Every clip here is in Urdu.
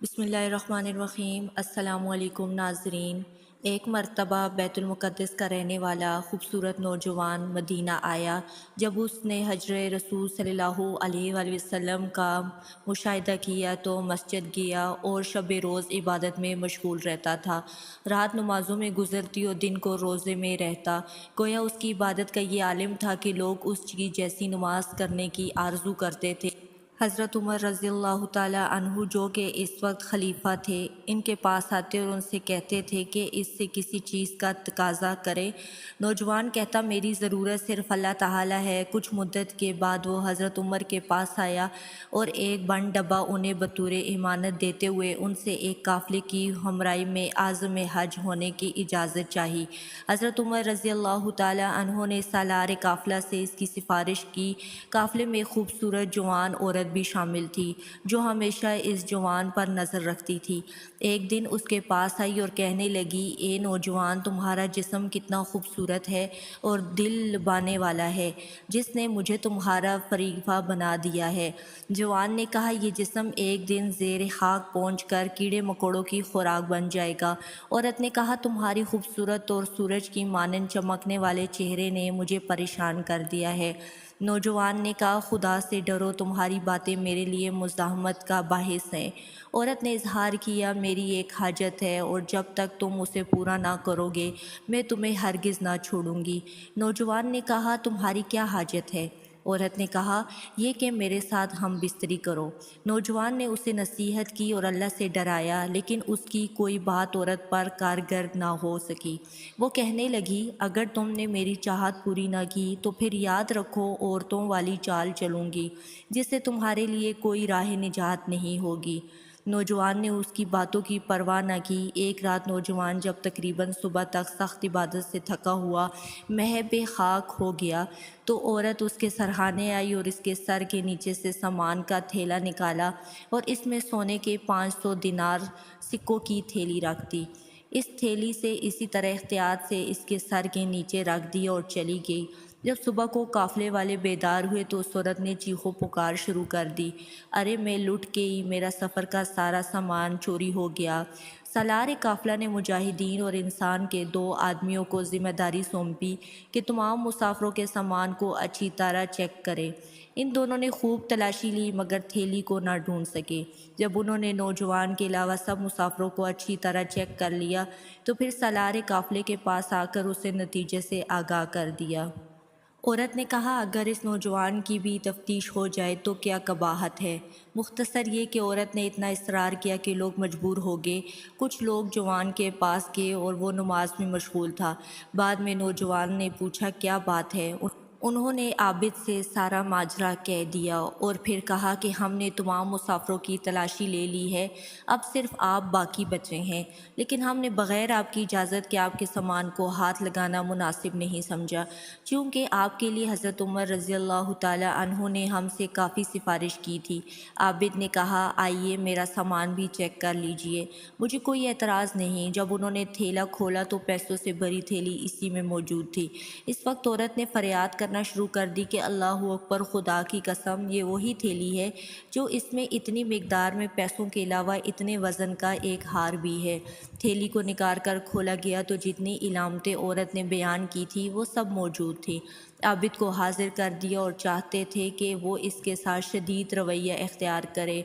بسم اللہ الرحمن الرحیم۔ السلام علیکم ناظرین۔ ایک مرتبہ بیت المقدس کا رہنے والا خوبصورت نوجوان مدینہ آیا۔ جب اس نے حجر رسول صلی اللہ علیہ وآلہ وسلم کا مشاہدہ کیا تو مسجد گیا اور شب روز عبادت میں مشغول رہتا تھا۔ رات نمازوں میں گزرتی اور دن کو روزے میں رہتا۔ گویا اس کی عبادت کا یہ عالم تھا کہ لوگ اس کی جیسی نماز کرنے کی آرزو کرتے تھے۔ حضرت عمر رضی اللہ تعالیٰ عنہ جو کہ اس وقت خلیفہ تھے، ان کے پاس آتے اور ان سے کہتے تھے کہ اس سے کسی چیز کا تقاضا کرے۔ نوجوان کہتا میری ضرورت صرف اللہ تعالیٰ ہے۔ کچھ مدت کے بعد وہ حضرت عمر کے پاس آیا اور ایک بند ڈبہ انہیں بطور امانت دیتے ہوئے ان سے ایک قافلے کی ہمراہی میں عازم حج ہونے کی اجازت چاہی۔ حضرت عمر رضی اللہ تعالیٰ عنہ نے سالار قافلہ سے اس کی سفارش کی۔ قافلے میں خوبصورت جوان عورت بھی شامل تھی جو ہمیشہ اس جوان پر نظر رکھتی تھی۔ ایک دن اس کے پاس آئی اور کہنے لگی، اے نوجوان، تمہارا جسم کتنا خوبصورت ہے اور دل لبھانے والا ہے، جس نے مجھے تمہارا فریفہ بنا دیا ہے۔ جوان نے کہا، یہ جسم ایک دن زیر خاک پہنچ کر کیڑے مکوڑوں کی خوراک بن جائے گا۔ عورت نے کہا، تمہاری خوبصورت اور سورج کی مانند چمکنے والے چہرے نے مجھے پریشان کر دیا ہے۔ نوجوان نے کہا، خدا سے ڈرو، تمہاری باتیں میرے لیے مزاحمت کا باعث ہیں۔ عورت نے اظہار کیا، میری ایک حاجت ہے اور جب تک تم اسے پورا نہ کرو گے میں تمہیں ہرگز نہ چھوڑوں گی۔ نوجوان نے کہا، تمہاری کیا حاجت ہے؟ عورت نے کہا، یہ کہ میرے ساتھ ہم بستری کرو۔ نوجوان نے اسے نصیحت کی اور اللہ سے ڈرایا، لیکن اس کی کوئی بات عورت پر کارگر نہ ہو سکی۔ وہ کہنے لگی، اگر تم نے میری چاہت پوری نہ کی تو پھر یاد رکھو عورتوں والی چال چلوں گی، جس سے تمہارے لیے کوئی راہ نجات نہیں ہوگی۔ نوجوان نے اس کی باتوں کی پرواہ نہ کی۔ ایک رات نوجوان جب تقریباً صبح تک سخت عبادت سے تھکا ہوا محب خاک ہو گیا تو عورت اس کے سرہانے آئی اور اس کے سر کے نیچے سے سامان کا تھیلا نکالا اور اس میں سونے کے 500 دینار سکوں کی تھیلی رکھ دی۔ اس تھیلی سے اسی طرح احتیاط سے اس کے سر کے نیچے رکھ دی اور چلی گئی۔ جب صبح کو قافلے والے بیدار ہوئے تو اس عورت نے چیخو پکار شروع کر دی، ارے میں لٹ گئی، میرا سفر کا سارا سامان چوری ہو گیا۔ سالار قافلہ نے مجاہدین اور انسان کے 2 آدمیوں کو ذمہ داری سونپی کہ تمام مسافروں کے سامان کو اچھی طرح چیک کرے۔ ان دونوں نے خوب تلاشی لی مگر تھیلی کو نہ ڈھونڈ سکے۔ جب انہوں نے نوجوان کے علاوہ سب مسافروں کو اچھی طرح چیک کر لیا تو پھر سالار قافلے کے پاس آ کر اسے نتیجے سے آگاہ کر دیا۔ عورت نے کہا، اگر اس نوجوان کی بھی تفتیش ہو جائے تو کیا قباحت ہے؟ مختصر یہ کہ عورت نے اتنا اصرار کیا کہ لوگ مجبور ہو گئے۔ کچھ لوگ جوان کے پاس گئے اور وہ نماز میں مشغول تھا۔ بعد میں نوجوان نے پوچھا، کیا بات ہے؟ انہوں نے عابد سے سارا ماجرا کہہ دیا اور پھر کہا کہ ہم نے تمام مسافروں کی تلاشی لے لی ہے، اب صرف آپ باقی بچے ہیں، لیکن ہم نے بغیر آپ کی اجازت کے آپ کے سامان کو ہاتھ لگانا مناسب نہیں سمجھا، چونکہ آپ کے لیے حضرت عمر رضی اللہ تعالیٰ عنہ نے ہم سے کافی سفارش کی تھی۔ عابد نے کہا، آئیے میرا سامان بھی چیک کر لیجئے، مجھے کوئی اعتراض نہیں۔ جب انہوں نے تھیلا کھولا تو پیسوں سے بھری تھیلی اسی میں موجود تھی۔ اس وقت عورت نے فریاد کرنا شروع کر دی کہ اللہ اکبر، خدا کی قسم، یہ وہی تھیلی ہے جو اس میں اتنی مقدار میں پیسوں کے علاوہ اتنے وزن کا ایک ہار بھی ہے۔ تھیلی کو نکال کر کھولا گیا تو جتنی علامتیں عورت نے بیان کی تھی وہ سب موجود تھیں۔ عابد کو حاضر کر دیا اور چاہتے تھے کہ وہ اس کے ساتھ شدید رویہ اختیار کرے۔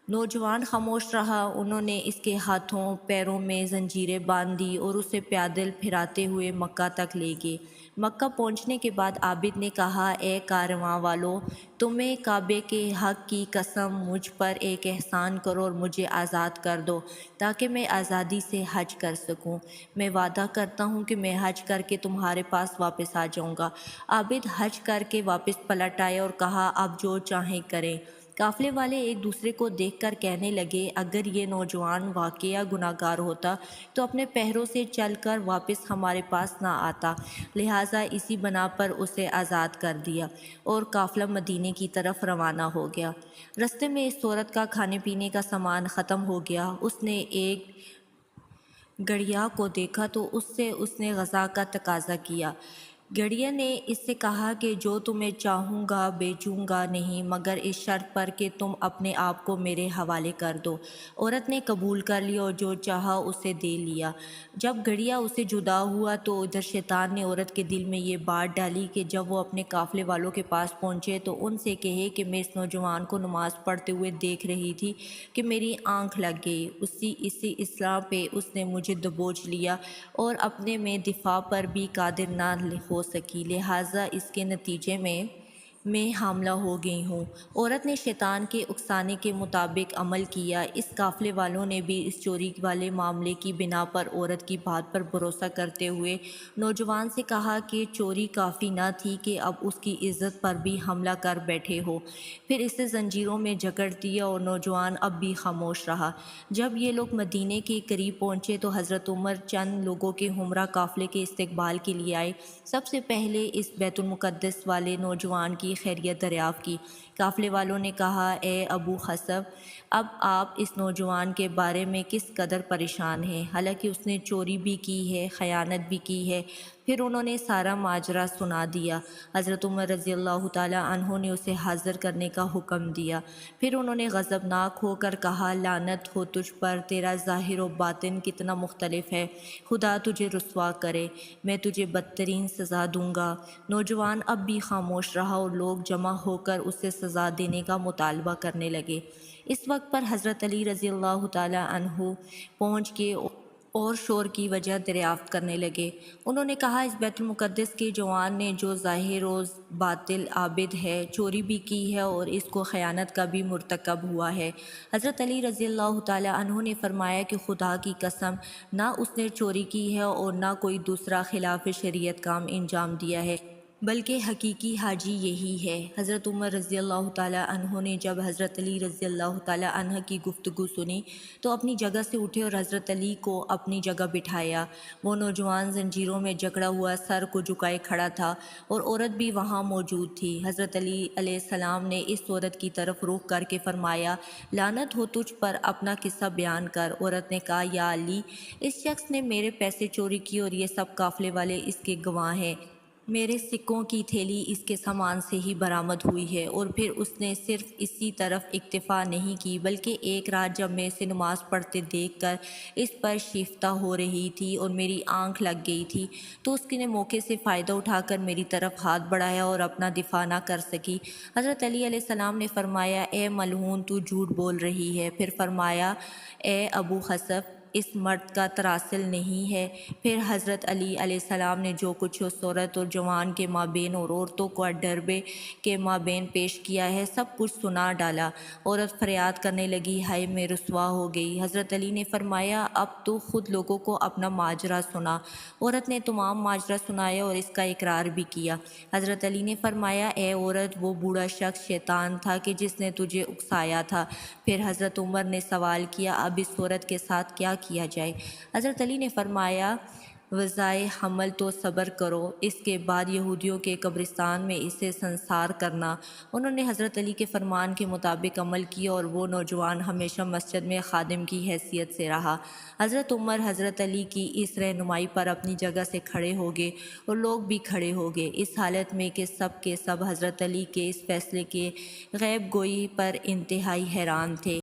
نوجوان خاموش رہا۔ انہوں نے اس کے ہاتھوں پیروں میں زنجیریں باندھ دی اور اسے پیدل پھراتے ہوئے مکہ تک لے گئے۔ مکہ پہنچنے کے بعد عابد نے کہا، اے کارواں والو، تمہیں کعبے کے حق کی قسم، مجھ پر ایک احسان کرو اور مجھے آزاد کر دو تاکہ میں آزادی سے حج کر سکوں۔ میں وعدہ کرتا ہوں کہ میں حج کر کے تمہارے پاس واپس آ جاؤں گا۔ عابد حج کر کے واپس پلٹ آئے اور کہا، اب جو چاہیں کریں۔ قافلے والے ایک دوسرے کو دیکھ کر کہنے لگے، اگر یہ نوجوان واقعہ گناہگار ہوتا تو اپنے پہروں سے چل کر واپس ہمارے پاس نہ آتا، لہٰذا اسی بنا پر اسے آزاد کر دیا، اور قافلہ مدینے کی طرف روانہ ہو گیا۔ رستے میں اس عورت کا کھانے پینے کا سامان ختم ہو گیا۔ اس نے ایک گڑھیا کو دیکھا تو اس سے اس نے غذا کا تقاضا کیا۔ گڑیا نے اس سے کہا کہ جو تمہیں چاہوں گا بیچوں گا نہیں، مگر اس شرط پر کہ تم اپنے آپ کو میرے حوالے کر دو۔ عورت نے قبول کر لیا اور جو چاہا اسے دے لیا۔ جب گڑیا اسے جدا ہوا تو ادھر شیطان نے عورت کے دل میں یہ بات ڈالی کہ جب وہ اپنے قافلے والوں کے پاس پہنچے تو ان سے کہے کہ میں اس نوجوان کو نماز پڑھتے ہوئے دیکھ رہی تھی کہ میری آنکھ لگ گئی، اسی اصلاح پہ اس نے مجھے دبوچ لیا اور اپنے میں دفاع پر بھی قادر نہ ہو سکی، لہٰذا اس کے نتیجے میں حاملہ ہو گئی ہوں۔ عورت نے شیطان کے اکسانے کے مطابق عمل کیا۔ اس قافلے والوں نے بھی اس چوری والے معاملے کی بنا پر عورت کی بات پر بھروسہ کرتے ہوئے نوجوان سے کہا کہ چوری کافی نہ تھی کہ اب اس کی عزت پر بھی حملہ کر بیٹھے ہو، پھر اسے زنجیروں میں جکڑ دیا، اور نوجوان اب بھی خاموش رہا۔ جب یہ لوگ مدینے کے قریب پہنچے تو حضرت عمر چند لوگوں کے ہمراہ قافلے کے استقبال کے لیے آئے۔ سب سے پہلے اس بیت المقدس والے نوجوان کی خیریت دریافت کی۔ قافلے والوں نے کہا، اے ابو حصب، اب آپ اس نوجوان کے بارے میں کس قدر پریشان ہیں، حالانکہ اس نے چوری بھی کی ہے، خیانت بھی کی ہے۔ پھر انہوں نے سارا ماجرا سنا دیا۔ حضرت عمر رضی اللہ تعالیٰ عنہ نے اسے حاضر کرنے کا حکم دیا۔ پھر انہوں نے غضبناک ہو کر کہا، لعنت ہو تجھ پر، تیرا ظاہر و باطن کتنا مختلف ہے، خدا تجھے رسوا کرے، میں تجھے بدترین سزا دوں گا۔ نوجوان اب بھی خاموش رہا اور لوگ جمع ہو کر اسے سزا دینے کا مطالبہ کرنے لگے۔ اس وقت پر حضرت علی رضی اللہ تعالیٰ عنہ پہنچ کے اور شور کی وجہ دریافت کرنے لگے۔ انہوں نے کہا، اس بیت المقدس کے جوان نے جو ظاہر و باطن عابد ہے، چوری بھی کی ہے اور اس کو خیانت کا بھی مرتکب ہوا ہے۔ حضرت علی رضی اللہ تعالیٰ عنہ نے فرمایا کہ خدا کی قسم، نہ اس نے چوری کی ہے اور نہ کوئی دوسرا خلاف شریعت کام انجام دیا ہے، بلکہ حقیقی حاجی یہی ہے۔ حضرت عمر رضی اللہ تعالیٰ عنہ نے جب حضرت علی رضی اللہ تعالیٰ عنہ کی گفتگو سنی تو اپنی جگہ سے اٹھے اور حضرت علی کو اپنی جگہ بٹھایا۔ وہ نوجوان زنجیروں میں جکڑا ہوا سر کو جھکائے کھڑا تھا اور عورت بھی وہاں موجود تھی۔ حضرت علی علیہ السلام نے اس عورت کی طرف رخ کر کے فرمایا، لعنت ہو تجھ پر، اپنا قصہ بیان کر۔ عورت نے کہا، یا علی، اس شخص نے میرے پیسے چوری کیے اور یہ سب قافلے والے اس کے گواہ ہیں۔ میرے سکوں کی تھیلی اس کے سامان سے ہی برآمد ہوئی ہے، اور پھر اس نے صرف اسی طرف اکتفا نہیں کی بلکہ ایک رات جب میں اسے نماز پڑھتے دیکھ کر اس پر شیفتہ ہو رہی تھی اور میری آنکھ لگ گئی تھی تو اس نے موقع سے فائدہ اٹھا کر میری طرف ہاتھ بڑھایا اور اپنا دفاع نہ کر سکی۔ حضرت علی علیہ السلام نے فرمایا، اے ملعون، تو جھوٹ بول رہی ہے۔ پھر فرمایا، اے ابو حصب، اس مرد کا تراسل نہیں ہے۔ پھر حضرت علی علیہ السلام نے جو کچھ اس عورت اور جوان کے مابین اور عورتوں کو ڈربے کے مابین پیش کیا ہے سب کچھ سنا ڈالا۔ عورت فریاد کرنے لگی، ہائے میں رسوا ہو گئی۔ حضرت علی نے فرمایا، اب تو خود لوگوں کو اپنا ماجرا سنا۔ عورت نے تمام ماجرا سنایا اور اس کا اقرار بھی کیا۔ حضرت علی نے فرمایا، اے عورت، وہ بوڑھا شخص شیطان تھا کہ جس نے تجھے اکسایا تھا۔ پھر حضرت عمر نے سوال کیا، اب اس عورت کے ساتھ کیا کیا جائے؟ حضرت علی نے فرمایا، وضع حمل تو صبر کرو، اس کے بعد یہودیوں کے قبرستان میں اسے سنسار کرنا۔ انہوں نے حضرت علی کے فرمان کے مطابق عمل کیا اور وہ نوجوان ہمیشہ مسجد میں خادم کی حیثیت سے رہا۔ حضرت عمر حضرت علی کی اس رہنمائی پر اپنی جگہ سے کھڑے ہو گئے اور لوگ بھی کھڑے ہو گئے، اس حالت میں کہ سب کے سب حضرت علی کے اس فیصلے کے غیب گوئی پر انتہائی حیران تھے۔